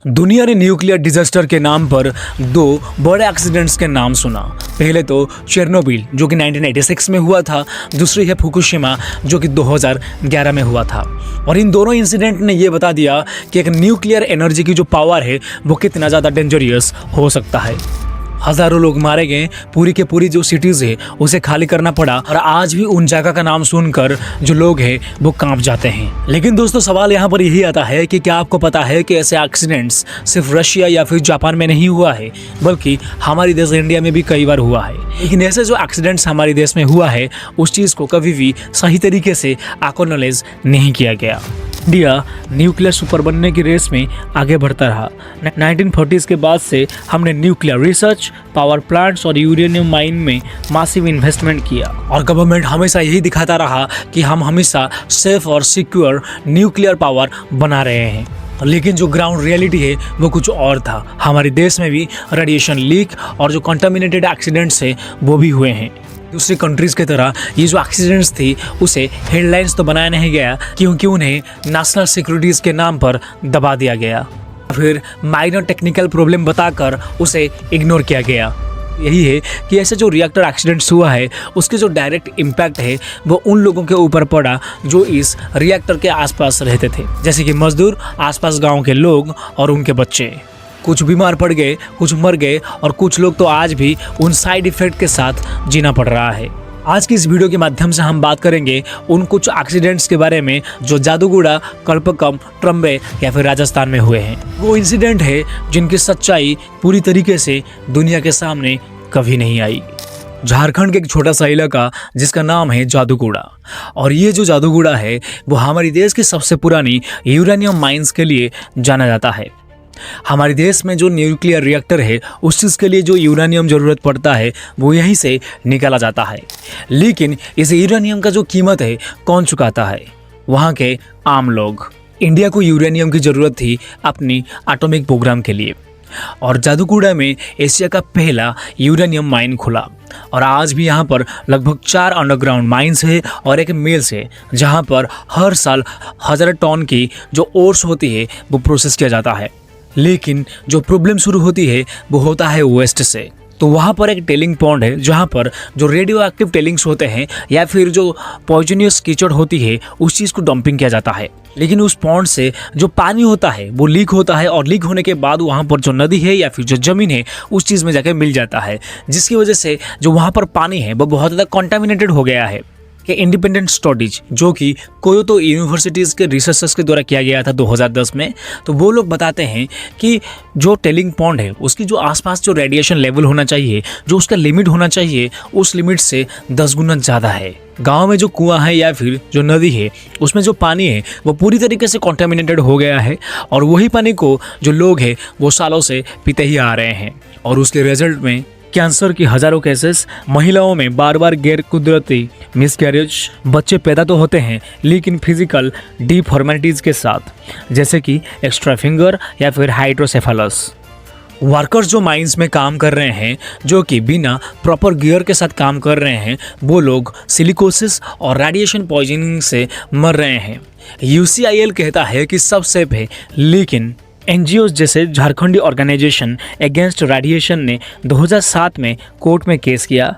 दुनिया ने nuclear disaster के नाम पर दो बड़े एक्सीडेंट्स के नाम सुना। पहले तो चेरनोबिल जो कि 1986 में हुआ था, दूसरी है फुकुशिमा जो कि 2011 में हुआ था। और इन दोनों इंसिडेंट ने ये बता दिया कि एक न्यूक्लियर एनर्जी की जो पावर है वो कितना ज़्यादा डेंजरियस हो सकता है। हजारों लोग मारे गए, पूरी के पूरी जो सिटीज़ है उसे खाली करना पड़ा और आज भी उन जगह का नाम सुनकर जो लोग हैं वो कांप जाते हैं। लेकिन दोस्तों सवाल यहाँ पर यही आता है कि क्या आपको पता है कि ऐसे एक्सीडेंट्स सिर्फ रशिया या फिर जापान में नहीं हुआ है, बल्कि हमारे देश इंडिया में भी कई बार हुआ है। लेकिन ऐसे जो एक्सीडेंट्स हमारे देश में हुआ है उस चीज़ को कभी भी सही तरीके से एक्नॉलेज नहीं किया गया। इंडिया न्यूक्लियर सुपर बनने की रेस में आगे बढ़ता रहा। 1940s के बाद से हमने न्यूक्लियर रिसर्च, पावर प्लांट्स और यूरेनियम माइन में मासिव इन्वेस्टमेंट किया और गवर्नमेंट हमेशा यही दिखाता रहा कि हम हमेशा सेफ और सिक्योर न्यूक्लियर पावर बना रहे हैं। लेकिन जो ग्राउंड रियलिटी है वो कुछ और था। हमारे देश में भी रेडिएशन लीक और जो कंटामिनेटेड एक्सीडेंट्स है वो भी हुए हैं। दूसरी कंट्रीज़ की तरह ये जो एक्सीडेंट्स थी उसे हेडलाइंस तो बनाया नहीं गया, क्योंकि उन्हें नेशनल सिक्योरिटीज़ के नाम पर दबा दिया गया, फिर माइनर टेक्निकल प्रॉब्लम बताकर उसे इग्नोर किया गया। यही है कि ऐसे जो रिएक्टर एक्सीडेंट्स हुआ है उसके जो डायरेक्ट इम्पैक्ट है वो उन लोगों के ऊपर पड़ा जो इस रिएक्टर के आसपास रहते थे, जैसे कि मजदूर, आसपास गाँव के लोग और उनके बच्चे। कुछ बीमार पड़ गए, कुछ मर गए और कुछ लोग तो आज भी उन साइड इफ़ेक्ट के साथ जीना पड़ रहा है। आज की इस वीडियो के माध्यम से हम बात करेंगे उन कुछ एक्सीडेंट्स के बारे में जो जादूगुड़ा, कल्पकम, ट्रम्बे या फिर राजस्थान में हुए हैं। वो इंसिडेंट है जिनकी सच्चाई पूरी तरीके से दुनिया के सामने कभी नहीं आई। झारखंड के एक छोटा सा इलाका जिसका नाम है जादूगुड़ा, और ये जो जादूगुड़ा है वो हमारे देश की सबसे पुरानी यूरेनियम माइंस के लिए जाना जाता है। हमारे देश में जो न्यूक्लियर रिएक्टर है उस चीज़ के लिए जो यूरेनियम ज़रूरत पड़ता है वो यहीं से निकाला जाता है। लेकिन इस यूरेनियम का जो कीमत है कौन चुकाता है? वहाँ के आम लोग। इंडिया को यूरेनियम की ज़रूरत थी अपनी एटॉमिक प्रोग्राम के लिए, और जादूगुड़ा में एशिया का पहला यूरेनियम माइन खुला। और आज भी यहाँ पर लगभग 4 अंडरग्राउंड माइंस है और एक मिल्स है जहाँ पर हर साल 1000 टन की जो ओर्स होती है वो प्रोसेस किया जाता है। लेकिन जो प्रॉब्लम शुरू होती है वो होता है वेस्ट से। तो वहाँ पर एक टेलिंग पॉन्ड है जहाँ पर जो रेडियो एक्टिव टेलिंग्स होते हैं या फिर जो पॉइजनियस कीचड़ होती है उस चीज़ को डंपिंग किया जाता है। लेकिन उस पॉन्ड से जो पानी होता है वो लीक होता है, और लीक होने के बाद वहाँ पर जो नदी है या फिर जो ज़मीन है उस चीज़ में जाकर मिल जाता है, जिसकी वजह से जो वहाँ पर पानी है वो बहुत ज़्यादा कॉन्टामिनेटेड हो गया है। कि इंडिपेंडेंट स्टडीज जो कि कोयोतो यूनिवर्सिटीज़ के रिसर्चर्स के द्वारा किया गया था 2010 में, तो वो लोग बताते हैं कि जो टेलिंग पॉन्ड है उसकी जो आसपास जो रेडिएशन लेवल होना चाहिए, जो उसका लिमिट होना चाहिए, उस लिमिट से 10 गुना ज़्यादा है। गांव में जो कुआं है या फिर जो नदी है उसमें जो पानी है वो पूरी तरीके से कॉन्टामिनेटेड हो गया है, और वही पानी को जो लोग हैं वो सालों से पीते ही आ रहे हैं। और उसके रिजल्ट में कैंसर की हजारों केसेस, महिलाओं में बार बार गैर कुदरती मिसकैरेज, बच्चे पैदा तो होते हैं लेकिन फिजिकल डिफॉर्मेलिटीज़ के साथ, जैसे कि एक्स्ट्रा फिंगर या फिर हाइड्रोसेफेलस। वर्कर्स जो माइंस में काम कर रहे हैं जो कि बिना प्रॉपर गियर के साथ काम कर रहे हैं वो लोग सिलिकोसिस और रेडिएशन पॉइजनिंग से मर रहे हैं। UCIL कहता है कि सब सेफ है, लेकिन NGOs जैसे झारखंडी ऑर्गेनाइजेशन अगेंस्ट रेडिएशन ने 2007 में कोर्ट में केस किया,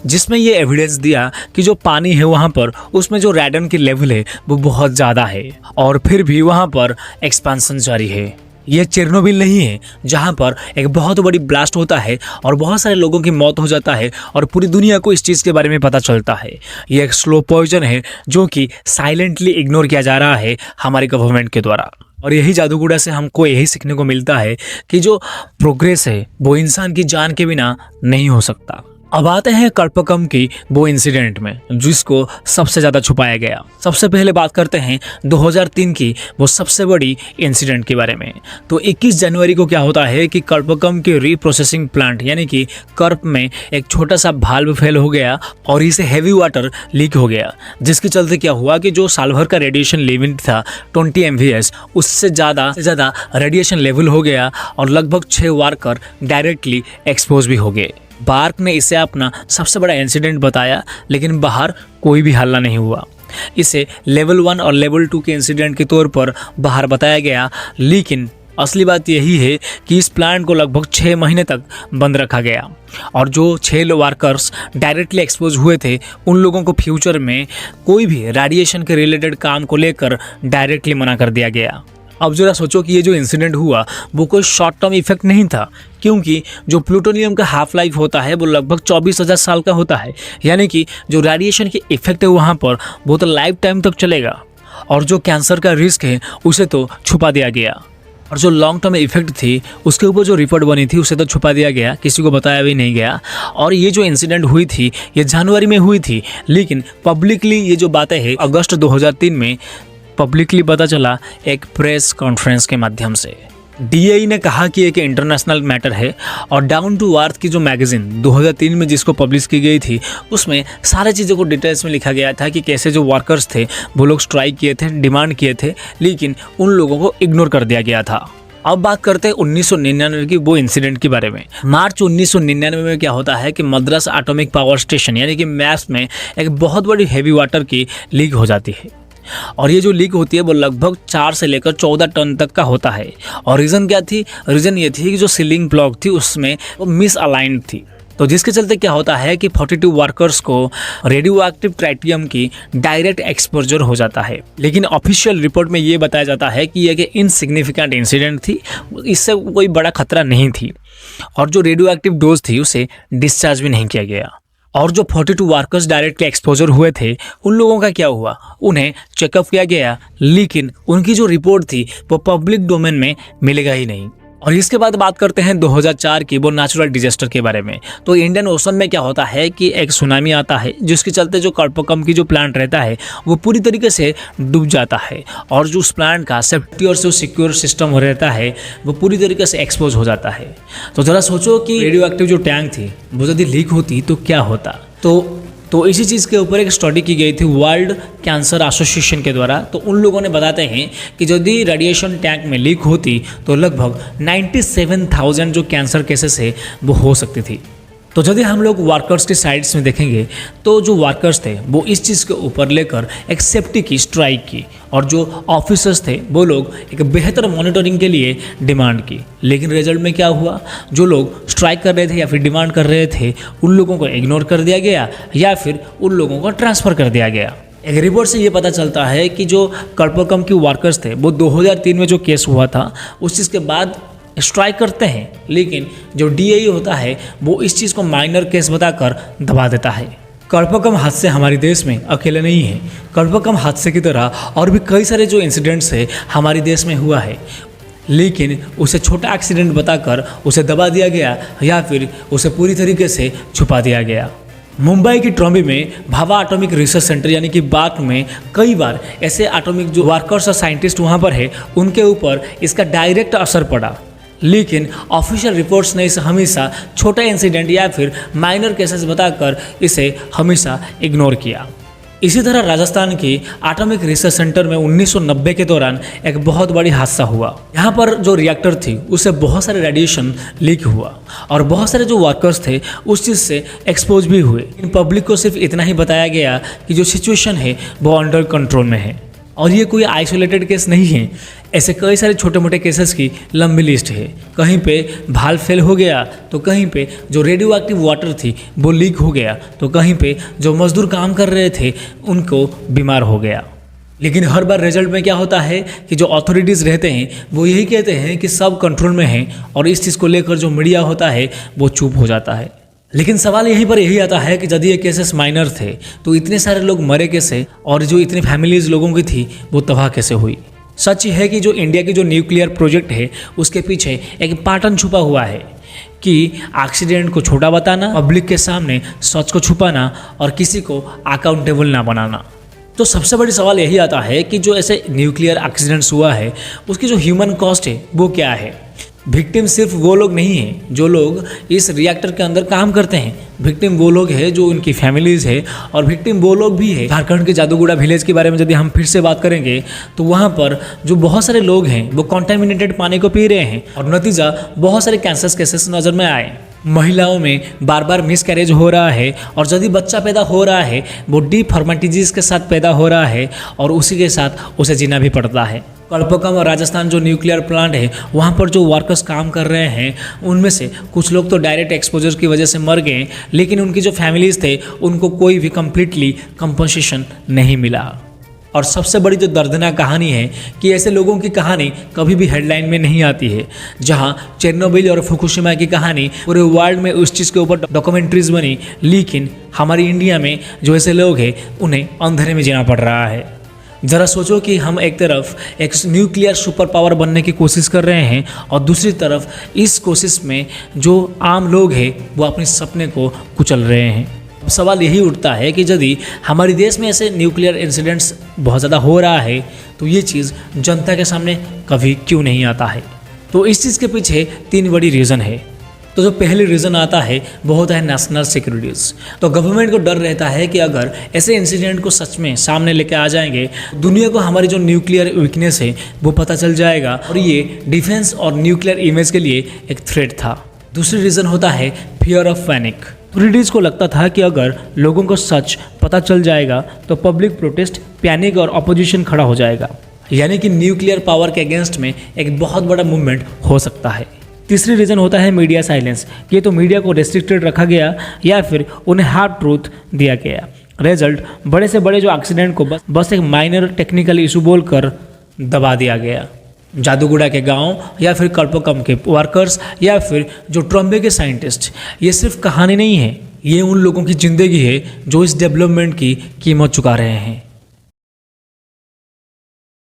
जिसमें ये एविडेंस दिया कि जो पानी है वहाँ पर उसमें जो रेडियम की लेवल है वो बहुत ज़्यादा है, और फिर भी वहाँ पर एक्सपेंशन जारी है। ये चेरनोबिल नहीं है जहाँ पर एक बहुत बड़ी ब्लास्ट होता है और बहुत सारे लोगों की मौत हो जाता है और पूरी दुनिया को इस चीज़ के बारे में पता चलता है। ये एक स्लो पॉइजन है जो कि साइलेंटली इग्नोर किया जा रहा है हमारे गवर्नमेंट के द्वारा। और यही जादूगुड़ा से हमको यही सीखने को मिलता है कि जो प्रोग्रेस है वो इंसान की जान के बिना नहीं हो सकता। अब आते हैं कल्पकम की वो इंसिडेंट में जिसको सबसे ज़्यादा छुपाया गया। सबसे पहले बात करते हैं 2003 की वो सबसे बड़ी इंसिडेंट के बारे में। तो 21 जनवरी को क्या होता है कि कल्पकम के रीप्रोसेसिंग प्लांट यानी कि कर्प में एक छोटा सा भाल्व फेल हो गया और इसे हैवी वाटर लीक हो गया, जिसके चलते क्या हुआ कि जो साल भर का रेडिएशन लिमिट था 20 MVS उससे ज़्यादा रेडिएशन लेवल हो गया और लगभग 6 वर्कर डायरेक्टली एक्सपोज भी हो गए। बार्क ने इसे अपना सबसे बड़ा इंसिडेंट बताया, लेकिन बाहर कोई भी हल्ला नहीं हुआ। इसे लेवल 1 और लेवल 2 के इंसिडेंट के तौर पर बाहर बताया गया, लेकिन असली बात यही है कि इस प्लांट को लगभग 6 महीने तक बंद रखा गया और जो 6 वर्कर्स डायरेक्टली एक्सपोज हुए थे उन लोगों को फ्यूचर में कोई भी रेडिएशन के रिलेटेड काम को लेकर डायरेक्टली मना कर दिया गया। अब जरा सोचो कि ये जो इंसिडेंट हुआ वो कोई शॉर्ट टर्म इफेक्ट नहीं था, क्योंकि जो प्लूटोनियम का हाफ लाइफ होता है वो लगभग 24,000 साल का होता है, यानी कि जो रेडिएशन की इफेक्ट है वहाँ पर वो तो लाइफ टाइम तक चलेगा और जो कैंसर का रिस्क है उसे तो छुपा दिया गया और जो लॉन्ग टर्म इफेक्ट थी उसके ऊपर जो रिपोर्ट बनी थी उसे तो छुपा दिया गया, किसी को बताया भी नहीं गया। और ये जो इंसिडेंट हुई थी ये जनवरी में हुई थी, लेकिन पब्लिकली ये जो बातें हैं अगस्त 2003 में पब्लिकली पता चला एक प्रेस कॉन्फ्रेंस के माध्यम से। DAE ने कहा कि एक इंटरनेशनल मैटर है और डाउन टू अर्थ की जो मैगजीन 2003 में जिसको पब्लिश की गई थी उसमें सारी चीज़ों को डिटेल्स में लिखा गया था कि कैसे जो वर्कर्स थे वो लोग स्ट्राइक किए थे, डिमांड किए थे, लेकिन उन लोगों को इग्नोर कर दिया गया था। अब बात करते हैं 1999 की वो इंसिडेंट के बारे में। मार्च 1999 में क्या होता है कि मद्रास एटॉमिक पावर स्टेशन यानी कि मैप्स में एक बहुत बड़ी हैवी वाटर की लीक हो जाती है और ये जो लीक होती है वो लगभग 4 से लेकर 14 टन तक का होता है। और रीज़न क्या थी? रीज़न ये थी कि जो सीलिंग ब्लॉक थी उसमें वो मिस अलाइंड थी, तो जिसके चलते क्या होता है कि 42 वर्कर्स को रेडियो एक्टिव ट्राइटियम की डायरेक्ट एक्सपोजर हो जाता है। लेकिन ऑफिशियल रिपोर्ट में ये बताया जाता है कि यह इनसिग्निफिकेंट इंसिडेंट थी, इससे कोई बड़ा खतरा नहीं थी और जो रेडियो एक्टिव डोज थी उसे डिस्चार्ज भी नहीं किया गया। और जो 42 वर्कर्स डायरेक्टली एक्सपोजर हुए थे उन लोगों का क्या हुआ? उन्हें चेकअप किया गया, लेकिन उनकी जो रिपोर्ट थी वो पब्लिक डोमेन में मिलेगा ही नहीं। और इसके बाद बात करते हैं 2004 की वो नेचुरल डिजास्टर के बारे में। तो इंडियन ओशन में क्या होता है कि एक सुनामी आता है जिसके चलते जो कल्पकम की जो प्लांट रहता है वो पूरी तरीके से डूब जाता है और जो उस प्लांट का सेफ्टी और जो सिक्योर सिस्टम रहता है वो पूरी तरीके से एक्सपोज हो जाता है। तो ज़रा सोचो कि रेडियो एक्टिव जो टैंक थी वो यदि लीक होती तो क्या होता। तो इसी चीज़ के ऊपर एक स्टडी की गई थी वर्ल्ड कैंसर एसोसिएशन के द्वारा। तो उन लोगों ने बताते हैं कि यदि रेडिएशन टैंक में लीक होती तो लगभग 97,000 जो कैंसर केसेस है वो हो सकती थी। तो यदि हम लोग वर्कर्स के साइड्स में देखेंगे तो जो वर्कर्स थे वो इस चीज़ के ऊपर लेकर एक सेफ्टी की स्ट्राइक की और जो ऑफिसर्स थे वो लोग एक बेहतर मॉनिटरिंग के लिए डिमांड की। लेकिन रिजल्ट में क्या हुआ? जो लोग स्ट्राइक कर रहे थे या फिर डिमांड कर रहे थे उन लोगों को इग्नोर कर दिया गया या फिर उन लोगों को ट्रांसफ़र कर दिया गया। एक रिपोर्ट से ये पता चलता है कि जो कल्पकम के वर्कर्स थे वो 2003 में जो केस हुआ था उस चीज़ के बाद स्ट्राइक करते हैं, लेकिन जो DAE होता है वो इस चीज़ को माइनर केस बताकर दबा देता है। कल्पकम हादसे हमारे देश में अकेले नहीं है। कल्पकम हादसे की तरह और भी कई सारे जो इंसिडेंट्स है हमारे देश में हुआ है, लेकिन उसे छोटा एक्सीडेंट बताकर उसे दबा दिया गया या फिर उसे पूरी तरीके से छुपा दिया गया। मुंबई की ट्रॉम्बे में भाभा एटॉमिक रिसर्च सेंटर यानी कि बाक में कई बार ऐसे एटॉमिक जो वर्कर्स और साइंटिस्ट वहाँ पर है उनके ऊपर इसका डायरेक्ट असर पड़ा, लेकिन ऑफिशियल रिपोर्ट्स ने इसे हमेशा छोटा इंसिडेंट या फिर माइनर केसेस बताकर इसे हमेशा इग्नोर किया। इसी तरह राजस्थान की एटॉमिक रिसर्च सेंटर में 1990 के दौरान एक बहुत बड़ी हादसा हुआ। यहाँ पर जो रिएक्टर थी उससे बहुत सारे रेडिएशन लीक हुआ और बहुत सारे जो वर्कर्स थे उस चीज़ से एक्सपोज भी हुए। इन पब्लिक को सिर्फ इतना ही बताया गया कि जो सिचुएशन है वो अंडर कंट्रोल में है और ये कोई आइसोलेटेड केस नहीं है। ऐसे कई सारे छोटे मोटे केसेस की लंबी लिस्ट है। कहीं पे भाल फेल हो गया तो कहीं पे जो रेडियो एक्टिव वाटर थी वो लीक हो गया तो कहीं पे जो मजदूर काम कर रहे थे उनको बीमार हो गया। लेकिन हर बार रिजल्ट में क्या होता है कि जो अथॉरिटीज़ रहते हैं वो यही कहते हैं कि सब कंट्रोल में है और इस चीज़ को लेकर जो मीडिया होता है वो चुप हो जाता है। लेकिन सवाल यही आता है कि यदि ये केसेस माइनर थे तो इतने सारे लोग मरे कैसे और जो इतनी फैमिलीज लोगों की थी वो तबाह कैसे हुई। सच है कि जो इंडिया की जो न्यूक्लियर प्रोजेक्ट है उसके पीछे एक पैटर्न छुपा हुआ है कि एक्सीडेंट को छोटा बताना, पब्लिक के सामने सच को छुपाना और किसी को अकाउंटेबल ना बनाना। तो सबसे बड़ी सवाल यही आता है कि जो ऐसे न्यूक्लियर एक्सीडेंट्स हुआ है उसकी जो ह्यूमन कॉस्ट है वो क्या है। विक्टिम सिर्फ वो लोग नहीं हैं जो लोग इस रिएक्टर के अंदर काम करते हैं, विक्टिम वो लोग हैं जो उनकी फैमिलीज़ है और विक्टिम वो लोग भी है। झारखंड के जादूगुड़ा विलेज के बारे में यदि हम फिर से बात करेंगे तो वहाँ पर जो बहुत सारे लोग हैं वो कॉन्टामिनेटेड पानी को पी रहे हैं और नतीजा बहुत सारे कैंसर केसेस नज़र में आए। महिलाओं में बार बार मिसकैरेज हो रहा है और यदि बच्चा पैदा हो रहा है वो डीफॉर्मेटिजीज के साथ पैदा हो रहा है और उसी के साथ उसे जीना भी पड़ता है। कल्पकम और राजस्थान जो न्यूक्लियर प्लांट है वहाँ पर जो वर्कर्स काम कर रहे हैं उनमें से कुछ लोग तो डायरेक्ट एक्सपोजर की वजह से मर गए, लेकिन उनकी जो फैमिलीज़ थे उनको कोई भी कंप्लीटली कंपनसेशन नहीं मिला। और सबसे बड़ी जो दर्दनाक कहानी है कि ऐसे लोगों की कहानी कभी भी हेडलाइन में नहीं आती है। जहां चेरनोबिल और फुकुशिमा की कहानी पूरे वर्ल्ड में उस चीज़ के ऊपर डॉक्यूमेंट्रीज बनी, लेकिन हमारी इंडिया में जो ऐसे लोग हैं उन्हें अंधेरे में जीना पड़ रहा है। ज़रा सोचो कि हम एक तरफ एक न्यूक्लियर सुपर पावर बनने की कोशिश कर रहे हैं और दूसरी तरफ इस कोशिश में जो आम लोग हैं वो अपने सपने को कुचल रहे हैं। सवाल यही उठता है कि यदि हमारे देश में ऐसे न्यूक्लियर इंसिडेंट्स बहुत ज़्यादा हो रहा है तो ये चीज़ जनता के सामने कभी क्यों नहीं आता है। तो इस चीज़ के पीछे 3 बड़ी रीज़न है। तो जो पहले रीज़न आता है वो होता है नेशनल सिक्योरिटीज़। तो गवर्नमेंट को डर रहता है कि अगर ऐसे इंसिडेंट को सच में सामने लेके आ जाएंगे, दुनिया को हमारी जो न्यूक्लियर वीकनेस है वो पता चल जाएगा और ये डिफेंस और न्यूक्लियर इमेज के लिए एक थ्रेट था। दूसरी रीज़न होता है फियर ऑफ पैनिक। ब्रिटिश को लगता था कि अगर लोगों को सच पता चल जाएगा तो पब्लिक प्रोटेस्ट, पैनिक और अपोजिशन खड़ा हो जाएगा, यानी कि न्यूक्लियर पावर के अगेंस्ट में एक बहुत बड़ा मूवमेंट हो सकता है। तीसरी रीज़न होता है मीडिया साइलेंस। ये तो मीडिया को रेस्ट्रिक्टेड रखा गया या फिर उन्हें हार्ड ट्रूथ दिया गया। रिजल्ट, बड़े से बड़े जो एक्सीडेंट को बस एक माइनर टेक्निकल इशू बोलकर दबा दिया गया। जादूगुड़ा के गांव या फिर कल्पकम के वर्कर्स या फिर जो ट्रम्बे के साइंटिस्ट, ये सिर्फ कहानी नहीं है, ये उन लोगों की ज़िंदगी है जो इस डेवलपमेंट की कीमत चुका रहे हैं।